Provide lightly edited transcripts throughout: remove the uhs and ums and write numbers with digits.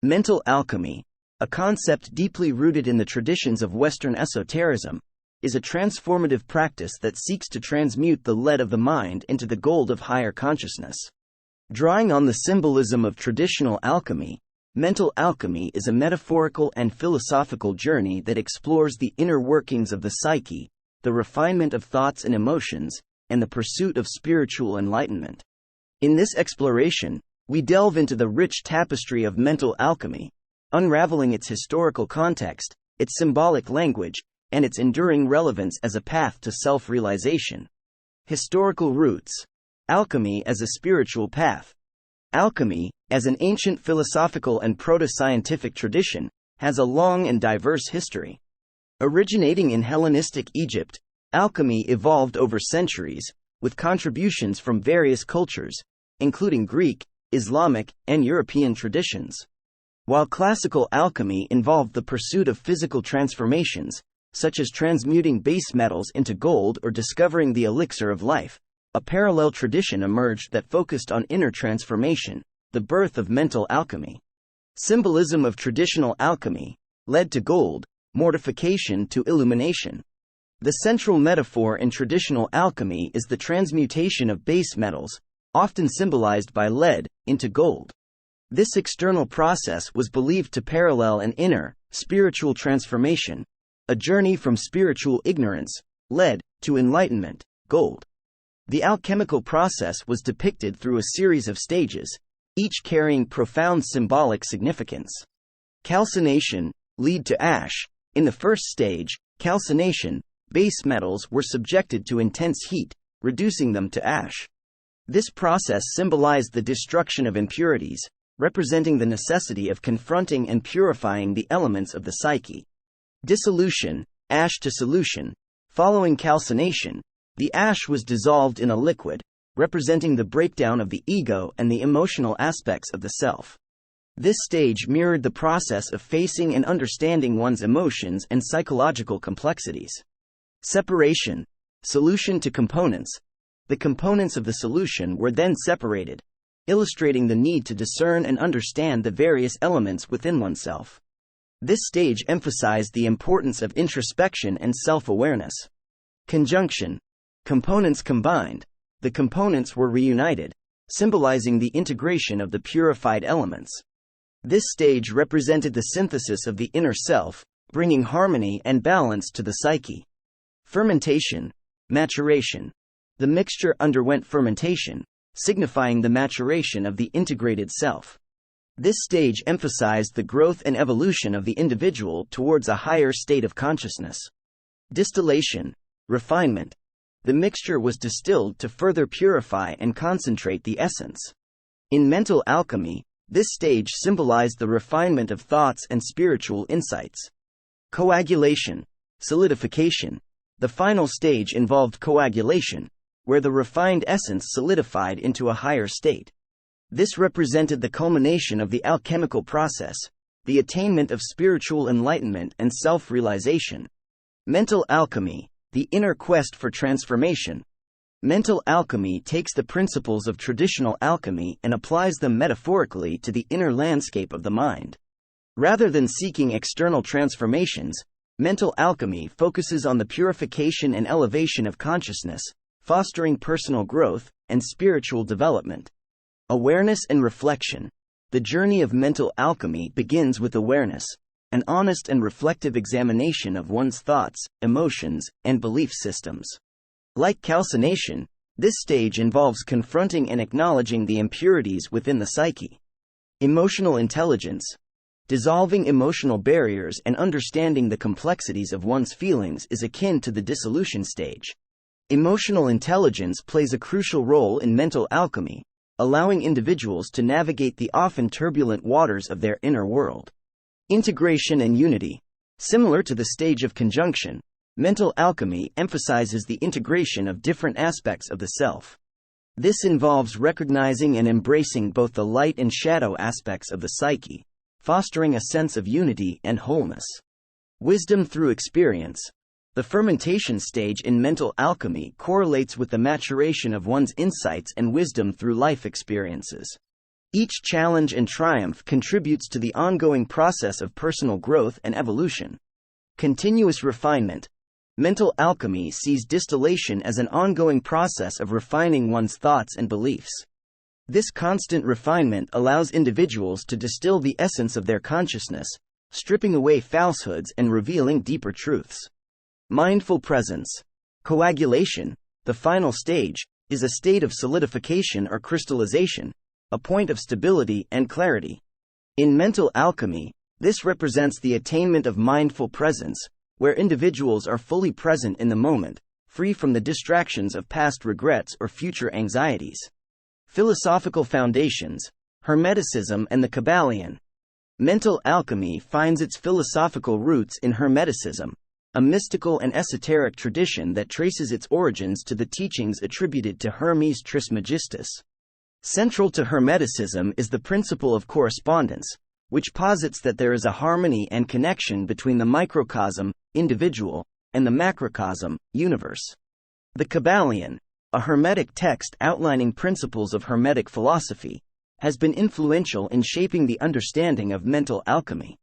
Mental alchemy, a concept deeply rooted in the traditions of Western esotericism, is a transformative practice that seeks to transmute the lead of the mind into the gold of higher consciousness. Drawing on the symbolism of traditional alchemy, mental alchemy is a metaphorical and philosophical journey that explores the inner workings of the psyche, the refinement of thoughts and emotions, and the pursuit of spiritual enlightenment. In this exploration, we delve into the rich tapestry of mental alchemy, unraveling its historical context, its symbolic language, and its enduring relevance as a path to self-realization. Historical roots. Alchemy as a spiritual path. Alchemy, as an ancient philosophical and proto-scientific tradition, has a long and diverse history. Originating in Hellenistic Egypt, alchemy evolved over centuries, with contributions from various cultures, including Greek, Islamic, and European traditions. While classical alchemy involved the pursuit of physical transformations, such as transmuting base metals into gold or discovering the elixir of life, a parallel tradition emerged that focused on inner transformation, the birth of mental alchemy. Symbolism of traditional alchemy: lead to gold, mortification to illumination. The central metaphor in traditional alchemy is the transmutation of base metals, often symbolized by lead, into gold. This external process was believed to parallel an inner, spiritual transformation, a journey from spiritual ignorance, lead, to enlightenment, gold. The alchemical process was depicted through a series of stages, each carrying profound symbolic significance. Calcination, lead to ash. In the first stage, calcination, base metals were subjected to intense heat, reducing them to ash. This process symbolized the destruction of impurities, representing the necessity of confronting and purifying the elements of the psyche. Dissolution, ash to solution. Following calcination, the ash was dissolved in a liquid, representing the breakdown of the ego and the emotional aspects of the self. This stage mirrored the process of facing and understanding one's emotions and psychological complexities. Separation, solution to components. The components of the solution were then separated, illustrating the need to discern and understand the various elements within oneself. This stage emphasized the importance of introspection and self-awareness. Conjunction, components combined. The components were reunited, symbolizing the integration of the purified elements. This stage represented the synthesis of the inner self, bringing harmony and balance to the psyche. Fermentation, maturation. The mixture underwent fermentation, signifying the maturation of the integrated self. This stage emphasized the growth and evolution of the individual towards a higher state of consciousness. Distillation, refinement. The mixture was distilled to further purify and concentrate the essence. In mental alchemy, this stage symbolized the refinement of thoughts and spiritual insights. Coagulation, solidification. The final stage involved coagulation, where the refined essence solidified into a higher state. This represented the culmination of the alchemical process, the attainment of spiritual enlightenment and self-realization. Mental alchemy, the inner quest for transformation. Mental alchemy takes the principles of traditional alchemy and applies them metaphorically to the inner landscape of the mind. Rather than seeking external transformations, mental alchemy focuses on the purification and elevation of consciousness, fostering personal growth and spiritual development. Awareness and reflection. The journey of mental alchemy begins with awareness, an honest and reflective examination of one's thoughts, emotions, and belief systems. Like calcination, this stage involves confronting and acknowledging the impurities within the psyche. Emotional intelligence. Dissolving emotional barriers and understanding the complexities of one's feelings is akin to the dissolution stage. Emotional intelligence plays a crucial role in mental alchemy, allowing individuals to navigate the often turbulent waters of their inner world. Integration and unity. Similar to the stage of conjunction, mental alchemy emphasizes the integration of different aspects of the self. This involves recognizing and embracing both the light and shadow aspects of the psyche, fostering a sense of unity and wholeness. Wisdom through experience. The fermentation stage in mental alchemy correlates with the maturation of one's insights and wisdom through life experiences. Each challenge and triumph contributes to the ongoing process of personal growth and evolution. Continuous refinement. Mental alchemy sees distillation as an ongoing process of refining one's thoughts and beliefs. This constant refinement allows individuals to distill the essence of their consciousness, stripping away falsehoods and revealing deeper truths. Mindful presence. Coagulation, the final stage, is a state of solidification or crystallization, a point of stability and clarity. In mental alchemy, this represents the attainment of mindful presence, where individuals are fully present in the moment, free from the distractions of past regrets or future anxieties. Philosophical foundations. Hermeticism and the Kybalion. Mental alchemy finds its philosophical roots in Hermeticism, a mystical and esoteric tradition that traces its origins to the teachings attributed to Hermes Trismegistus. Central to Hermeticism is the principle of correspondence, which posits that there is a harmony and connection between the microcosm, individual, and the macrocosm, universe. The Kybalion, a Hermetic text outlining principles of Hermetic philosophy, has been influential in shaping the understanding of mental alchemy.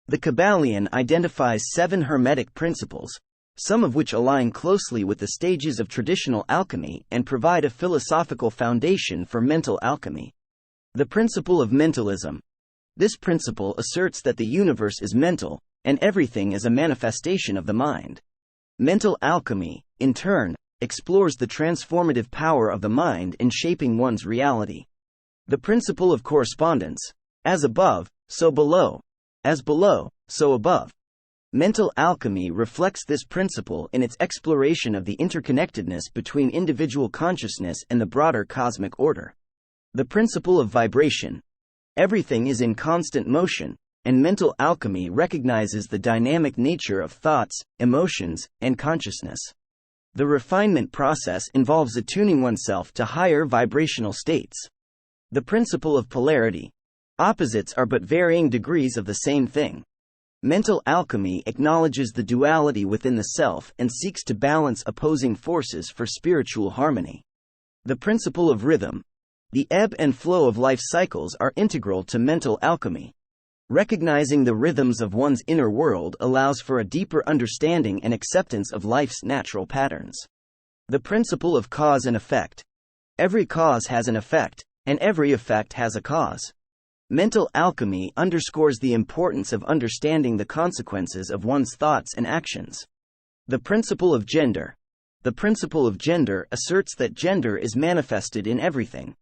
The Kybalion identifies 7 Hermetic principles, some of which align closely with the stages of traditional alchemy and provide a philosophical foundation for mental alchemy. The principle of mentalism. This principle asserts that the universe is mental, and everything is a manifestation of the mind. Mental alchemy, in turn, explores the transformative power of the mind in shaping one's reality. The principle of correspondence. As above, so below. As below, so above. Mental alchemy reflects this principle in its exploration of the interconnectedness between individual consciousness and the broader cosmic order. The principle of vibration. Everything is in constant motion, and mental alchemy recognizes the dynamic nature of thoughts, emotions, and consciousness. The refinement process involves attuning oneself to higher vibrational states. The principle of polarity. Opposites are but varying degrees of the same thing. Mental alchemy acknowledges the duality within the self and seeks to balance opposing forces for spiritual harmony. The principle of rhythm. The ebb and flow of life cycles are integral to mental alchemy. Recognizing the rhythms of one's inner world allows for a deeper understanding and acceptance of life's natural patterns. The principle of cause and effect. Every cause has an effect, and every effect has a cause. Mental alchemy underscores the importance of understanding the consequences of one's thoughts and actions. The principle of gender. The principle of gender asserts that gender is manifested in everything.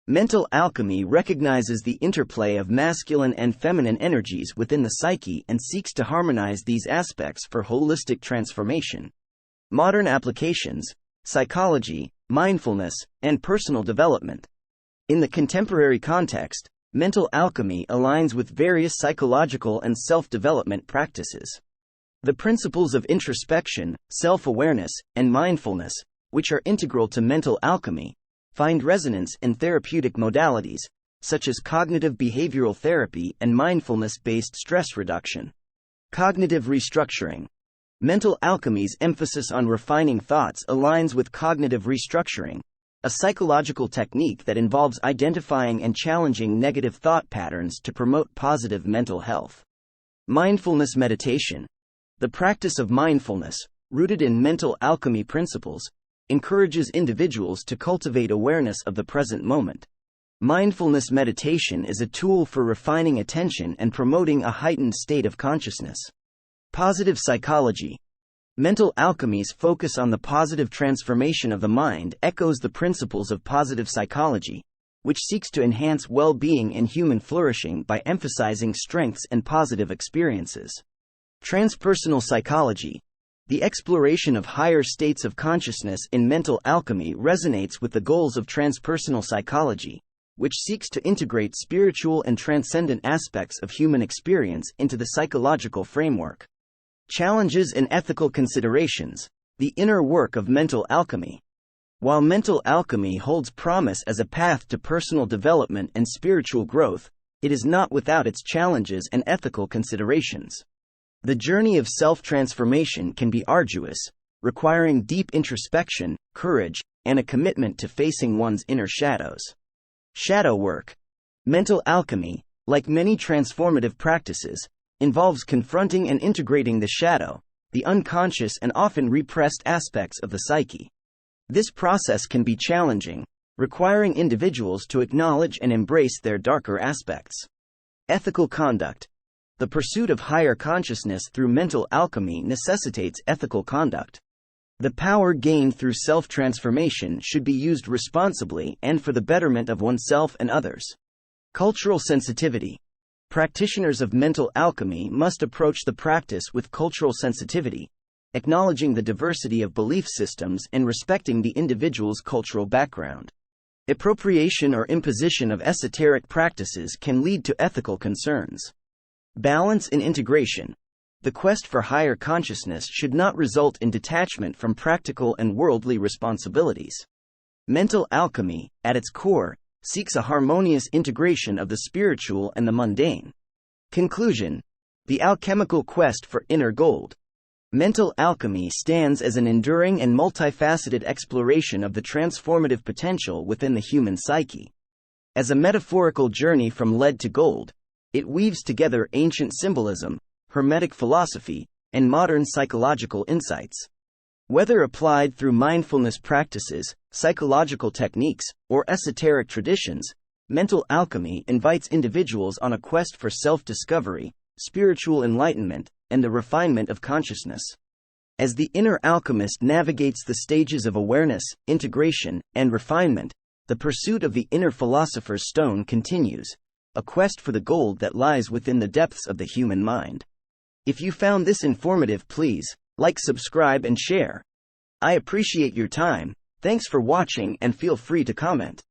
Mental alchemy recognizes the interplay of masculine and feminine energies within the psyche and seeks to harmonize these aspects for holistic transformation. Modern applications. Psychology, mindfulness, and personal development. In the contemporary context, mental alchemy aligns with various psychological and self-development practices. The principles of introspection, self-awareness, and mindfulness, which are integral to mental alchemy, find resonance in therapeutic modalities, such as cognitive behavioral therapy and mindfulness-based stress reduction. Cognitive restructuring. Mental alchemy's emphasis on refining thoughts aligns with cognitive restructuring, a psychological technique that involves identifying and challenging negative thought patterns to promote positive mental health. Mindfulness meditation. The practice of mindfulness, rooted in mental alchemy principles, encourages individuals to cultivate awareness of the present moment. Mindfulness meditation is a tool for refining attention and promoting a heightened state of consciousness. Positive psychology. Mental alchemy's focus on the positive transformation of the mind echoes the principles of positive psychology, which seeks to enhance well-being and human flourishing by emphasizing strengths and positive experiences. Transpersonal psychology. The exploration of higher states of consciousness in mental alchemy resonates with the goals of transpersonal psychology, which seeks to integrate spiritual and transcendent aspects of human experience into the psychological framework. Challenges and ethical considerations. The inner work of mental alchemy. While mental alchemy holds promise as a path to personal development and spiritual growth, it is not without its challenges and ethical considerations. The journey of self-transformation can be arduous, requiring deep introspection, courage, and a commitment to facing one's inner shadows. Shadow work. Mental alchemy, like many transformative practices, involves confronting and integrating the shadow, the unconscious and often repressed aspects of the psyche. This process can be challenging, requiring individuals to acknowledge and embrace their darker aspects. Ethical conduct. The pursuit of higher consciousness through mental alchemy necessitates ethical conduct. The power gained through self-transformation should be used responsibly and for the betterment of oneself and others. Cultural sensitivity. Practitioners of mental alchemy must approach the practice with cultural sensitivity, acknowledging the diversity of belief systems and respecting the individual's cultural background. Appropriation or imposition of esoteric practices can lead to ethical concerns. Balance and integration. The quest for higher consciousness should not result in detachment from practical and worldly responsibilities. Mental alchemy, at its core, seeks a harmonious integration of the spiritual and the mundane. Conclusion. The alchemical quest for inner gold. Mental alchemy stands as an enduring and multifaceted exploration of the transformative potential within the human psyche. As a metaphorical journey from lead to gold, it weaves together ancient symbolism, Hermetic philosophy, and modern psychological insights. Whether applied through mindfulness practices, psychological techniques, or esoteric traditions, mental alchemy invites individuals on a quest for self-discovery, spiritual enlightenment, and the refinement of consciousness. As the inner alchemist navigates the stages of awareness, integration, and refinement, the pursuit of the inner philosopher's stone continues, a quest for the gold that lies within the depths of the human mind. If you found this informative, please like, subscribe, and share. I appreciate your time. Thanks for watching and feel free to comment.